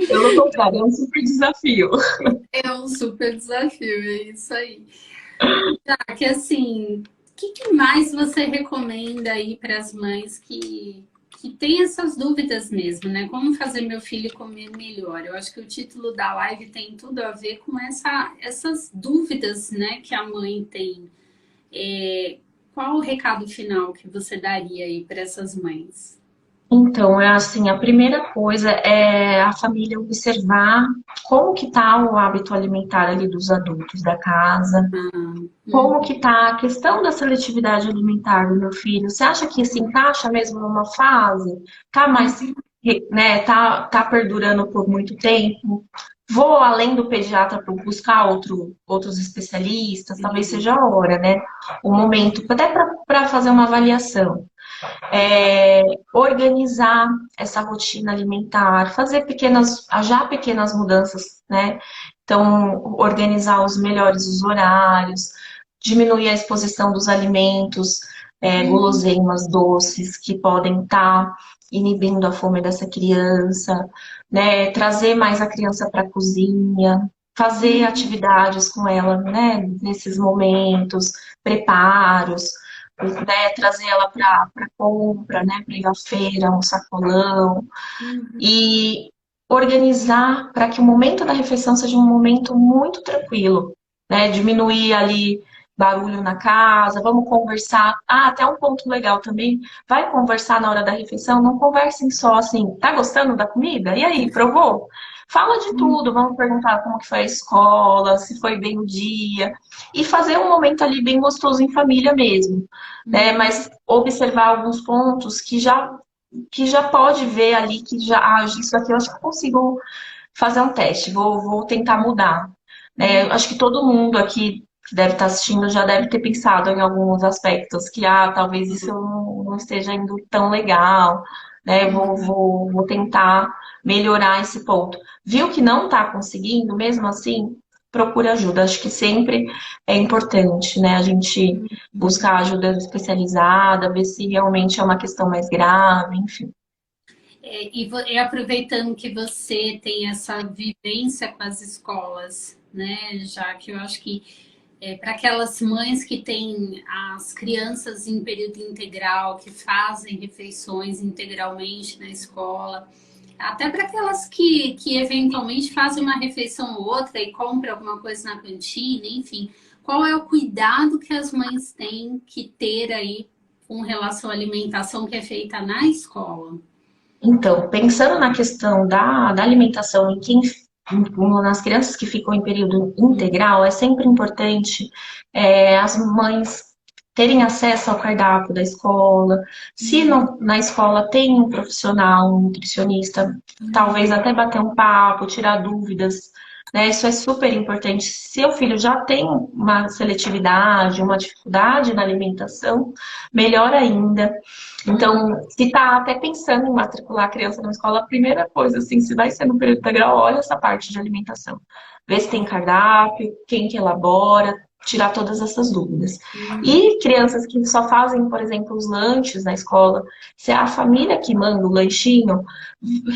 B: pelo contrário, é um super desafio.
A: É um super desafio, é isso aí. Tá, que assim, o que mais você recomenda aí para as mães que têm essas dúvidas mesmo, né? Como fazer meu filho comer melhor? Eu acho que o título da live tem tudo a ver com essas dúvidas, né, que a mãe tem. Qual o recado final que você daria aí para essas mães?
B: Então, é assim, a primeira coisa é a família observar como que está o hábito alimentar ali dos adultos da casa. Como que tá a questão da seletividade alimentar do meu filho? Você acha que se encaixa mesmo numa fase? Tá mais, né, tá perdurando por muito tempo? Vou além do pediatra para buscar outros especialistas? Talvez seja a hora, né? O momento, até para fazer uma avaliação. É, organizar essa rotina alimentar, fazer pequenas mudanças, né? Então, organizar os horários, diminuir a exposição dos alimentos, guloseimas doces que podem estar inibindo a fome dessa criança, né? Trazer mais a criança para a cozinha, fazer atividades com ela, né? Nesses momentos, preparos, né? Trazer ela para compra, né? Para ir à feira, um sacolão e organizar para que o momento da refeição seja um momento muito tranquilo, né? Diminuir ali barulho na casa, vamos conversar. Ah, até um ponto legal também, vai conversar na hora da refeição, não conversem só assim, tá gostando da comida? E aí, provou? Fala de tudo, vamos perguntar como que foi a escola, se foi bem o dia, e fazer um momento ali bem gostoso em família mesmo, né? Mas observar alguns pontos que já pode ver ali que já, isso aqui eu acho que eu consigo fazer um teste, vou tentar mudar. Acho que todo mundo aqui que deve estar assistindo já deve ter pensado em alguns aspectos que, talvez isso não esteja indo tão legal, né? Vou tentar melhorar esse ponto. Viu que não está conseguindo, mesmo assim, procure ajuda. Acho que sempre é importante, né? A gente buscar ajuda especializada, ver se realmente é uma questão mais grave, enfim.
A: E aproveitando que você tem essa vivência com as escolas, né? Já que eu acho que para aquelas mães que têm as crianças em período integral, que fazem refeições integralmente na escola, até para aquelas que eventualmente fazem uma refeição ou outra e compram alguma coisa na cantina, enfim, qual é o cuidado que as mães têm que ter aí com relação à alimentação que é feita na escola?
B: Então, pensando na questão da alimentação nas crianças que ficam em período integral, é sempre importante as mães terem acesso ao cardápio da escola. Se não, na escola tem um profissional, um nutricionista, talvez até bater um papo, tirar dúvidas, né? Isso é super importante. Se o filho já tem uma seletividade, uma dificuldade na alimentação, melhor ainda. Então, se está até pensando em matricular a criança na escola, a primeira coisa, assim, se vai ser no período integral, olha essa parte de alimentação. Vê se tem cardápio, quem que elabora, tirar todas essas dúvidas. E crianças que só fazem, por exemplo, os lanches na escola, se é a família que manda o lanchinho,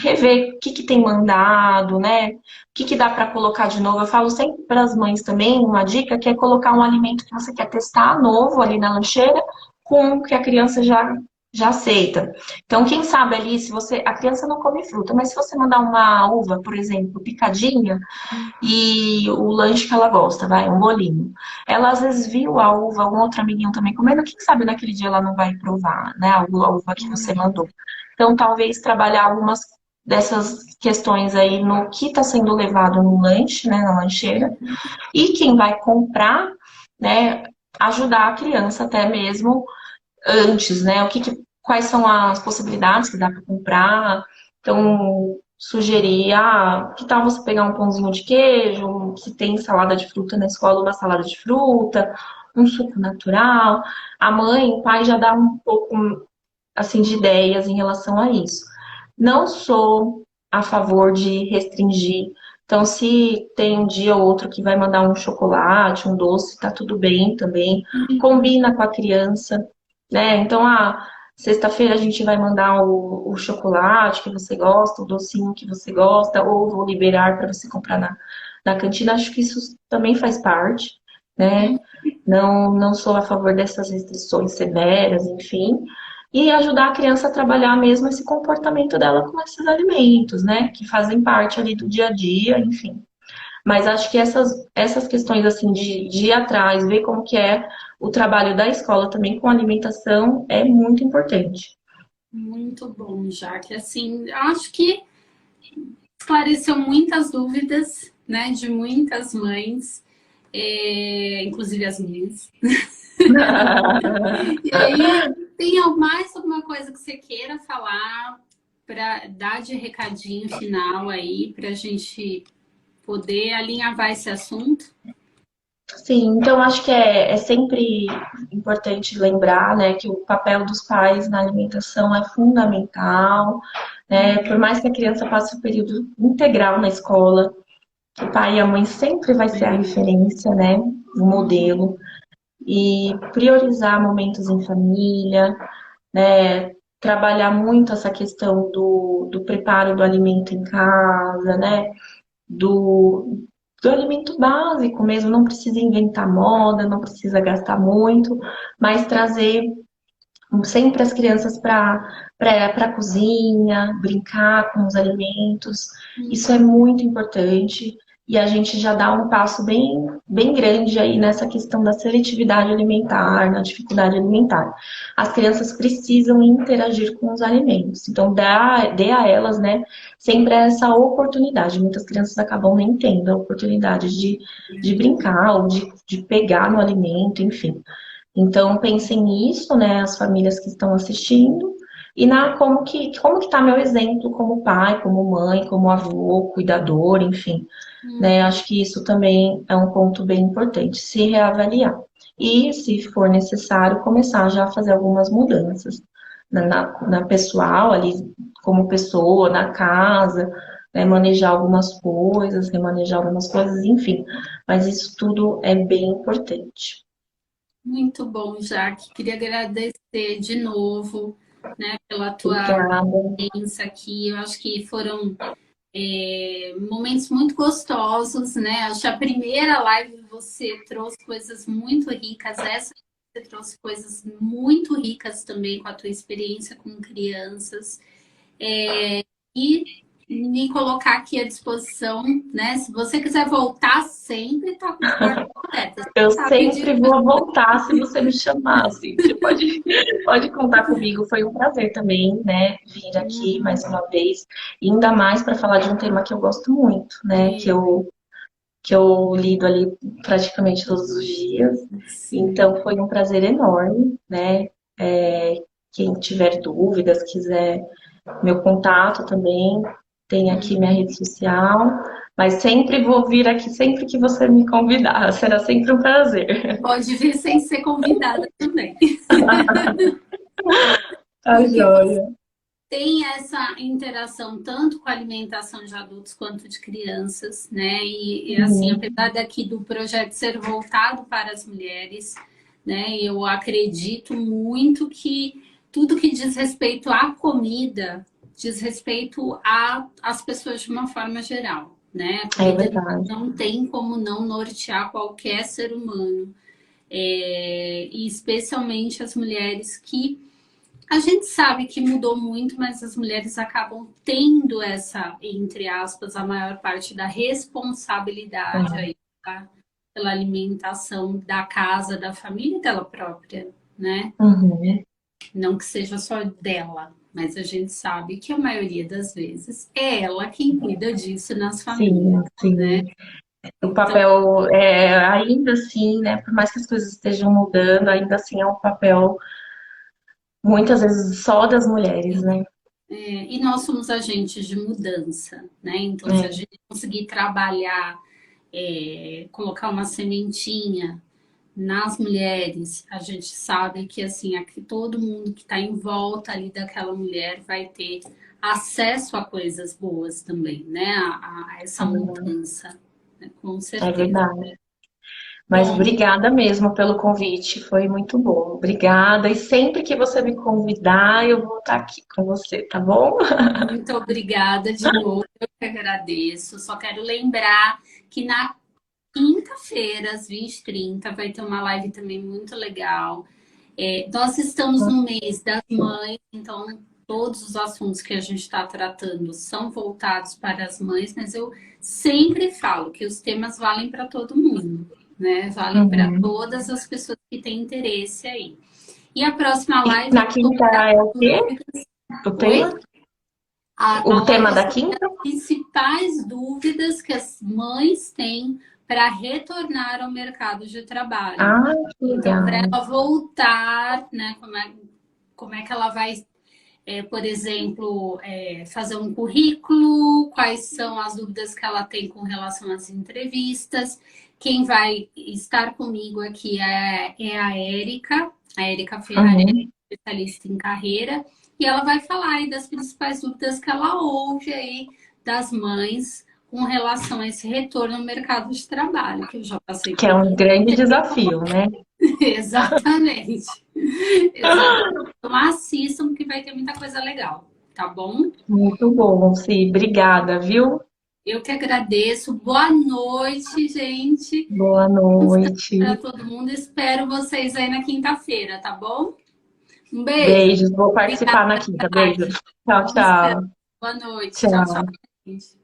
B: rever o que que tem mandado, né? O que que dá para colocar de novo. Eu falo sempre para as mães também, uma dica, que é colocar um alimento que você quer testar novo ali na lancheira, com o que a criança já aceita. Então, quem sabe ali, se você. A criança não come fruta, mas se você mandar uma uva, por exemplo, picadinha, e o lanche que ela gosta, vai, um bolinho. Ela às vezes viu a uva, um outro amiguinho também comendo, quem sabe naquele dia ela não vai provar, né, a uva que você mandou. Então, talvez trabalhar algumas dessas questões aí no que está sendo levado no lanche, né, na lancheira, e quem vai comprar, né, ajudar a criança até mesmo antes, né? Quais são as possibilidades que dá para comprar? Então, sugerir, que tal você pegar um pãozinho de queijo, se tem salada de fruta na escola, uma salada de fruta, um suco natural. A mãe, o pai já dá um pouco assim de ideias em relação a isso. Não sou a favor de restringir. Então, se tem um dia ou outro que vai mandar um chocolate, um doce, tá tudo bem também. Combina com a criança, né? Então, sexta-feira a gente vai mandar o chocolate que você gosta, o docinho que você gosta, ou vou liberar para você comprar na cantina. Acho que isso também faz parte, né? Não sou a favor dessas restrições severas, enfim. E ajudar a criança a trabalhar mesmo esse comportamento dela com esses alimentos, né? Que fazem parte ali do dia a dia, enfim. Mas acho que essas questões assim de ir atrás, ver como que é o trabalho da escola também com alimentação é muito importante.
A: Muito bom, Jaque. Assim, acho que esclareceu muitas dúvidas, né, de muitas mães, inclusive as minhas. E aí, tem mais alguma coisa que você queira falar para dar de recadinho final aí, para a gente poder alinhavar esse assunto?
B: Sim, então acho que é sempre importante lembrar, né, que o papel dos pais na alimentação é fundamental, né? Por mais que a criança passe o período integral na escola, o pai e a mãe sempre vai ser a referência, né, o modelo, e priorizar momentos em família, né, trabalhar muito essa questão do preparo do alimento em casa, né, do, do alimento básico mesmo, não precisa inventar moda, não precisa gastar muito, mas trazer sempre as crianças para a cozinha, brincar com os alimentos. Isso é muito importante. e a gente já dá um passo bem grande aí nessa questão da seletividade alimentar, na dificuldade alimentar. As crianças precisam interagir com os alimentos, então dê a elas, né, sempre essa oportunidade. Muitas crianças acabam nem tendo a oportunidade de brincar ou de pegar no alimento, enfim. Então pensem nisso, né, as famílias que estão assistindo, e na como que tá meu exemplo como pai, como mãe, como avô, cuidador, enfim, né? Acho que isso também é um ponto bem importante, se reavaliar. E, se for necessário, começar já a fazer algumas mudanças na pessoal, ali, como pessoa, na casa, né? Manejar algumas coisas, remanejar algumas coisas, enfim. Mas isso tudo é bem importante.
A: Muito bom, Jaque. Queria agradecer de novo, né, pela tua
B: Obrigada.
A: presença aqui. Eu acho que foram momentos muito gostosos, né? Acho que a primeira live você trouxe coisas muito ricas, essa você trouxe coisas muito ricas também com a tua experiência com crianças. E me colocar aqui à disposição, né? Se você quiser voltar, sempre está com as portas abertas.
B: Eu
A: Tá pedindo.
B: sempre vou voltar se você me chamar, assim. Você pode contar comigo. Foi um prazer também, né, vir aqui mais uma vez. E ainda mais para falar de um tema que eu gosto muito, né, que eu lido ali praticamente todos os dias.
A: Sim.
B: Então foi um prazer enorme, né? Quem tiver dúvidas, quiser meu contato também, tem aqui minha rede social. Mas sempre vou vir aqui, sempre que você me convidar. Será sempre um prazer.
A: Pode vir sem ser convidada também.
B: Tá
A: Porque você
B: joia.
A: tem essa interação tanto com a alimentação de adultos quanto de crianças, né? E assim,
B: Uhum.
A: apesar daqui do projeto ser voltado para as mulheres, né? Eu acredito muito que tudo que diz respeito à comida diz respeito às pessoas de uma forma geral, né? A
B: É
A: comida
B: verdade.
A: não tem como não nortear qualquer ser humano, e especialmente as mulheres que a gente sabe que mudou muito, mas as mulheres acabam tendo essa, entre aspas, a maior parte da responsabilidade aí, tá? Pela alimentação da casa, da família e dela própria, né?
B: Uhum.
A: Não que seja só dela, mas a gente sabe que a maioria das vezes é ela quem cuida disso nas famílias,
B: Sim,
A: né?
B: sim. O
A: Então,
B: papel, ainda assim, né, por mais que as coisas estejam mudando, ainda assim é um papel, muitas vezes, só das mulheres, né?
A: e nós somos agentes de mudança, né? Então, se a
B: É,
A: gente conseguir trabalhar, colocar uma sementinha nas mulheres, a gente sabe que assim, aqui todo mundo que está em volta ali daquela mulher vai ter acesso a coisas boas também, né? A essa mudança, né? Com
B: é
A: certeza.
B: verdade. Mas
A: Bom,
B: obrigada mesmo pelo convite, foi muito bom. Obrigada. E sempre que você me convidar, eu vou estar aqui com você, tá bom?
A: muito obrigada de novo, eu que agradeço. Só quero lembrar que na quinta-feira, às 20h30, vai ter uma live também muito legal. Nós estamos no mês das mães, então todos os assuntos que a gente está tratando são voltados para as mães, mas eu sempre falo que os temas valem para todo mundo, né? Valem para
B: Uhum.
A: todas as pessoas que têm interesse aí. E a próxima
B: E
A: live
B: na
A: é
B: quinta
A: sobre as
B: é o quê?
A: dúvidas.
B: O tema?
A: Oi? A
B: O
A: live
B: tema
A: é
B: da
A: sobre
B: quinta?
A: as principais dúvidas que as mães têm para retornar ao mercado de trabalho.
B: Ah, que
A: Então, para
B: legal.
A: ela voltar, né, como é que ela vai, por exemplo, fazer um currículo, quais são as dúvidas que ela tem com relação às entrevistas. Quem vai estar comigo aqui é a Érica Ferrari,
B: Uhum.
A: especialista em carreira, e ela vai falar aí das principais dúvidas que ela ouve aí das mães com relação a esse retorno ao mercado de trabalho, que eu já passei
B: Que é
A: por
B: um
A: isso.
B: grande desafio, né?
A: Exatamente. Exatamente. Então assistam que vai ter muita coisa legal, tá bom?
B: Muito bom, Sim. Obrigada, viu?
A: Eu que agradeço. Boa noite, gente.
B: Boa
A: Para
B: noite.
A: todo mundo. Espero vocês aí na quinta-feira, tá bom? Um beijo.
B: Beijos. Vou
A: Obrigada
B: participar na
A: pela
B: quinta. Beijo.
A: tarde.
B: Tchau,
A: Vamos esperar.
B: tchau.
A: Boa noite. Tchau, tchau,
B: Tchau.
A: gente.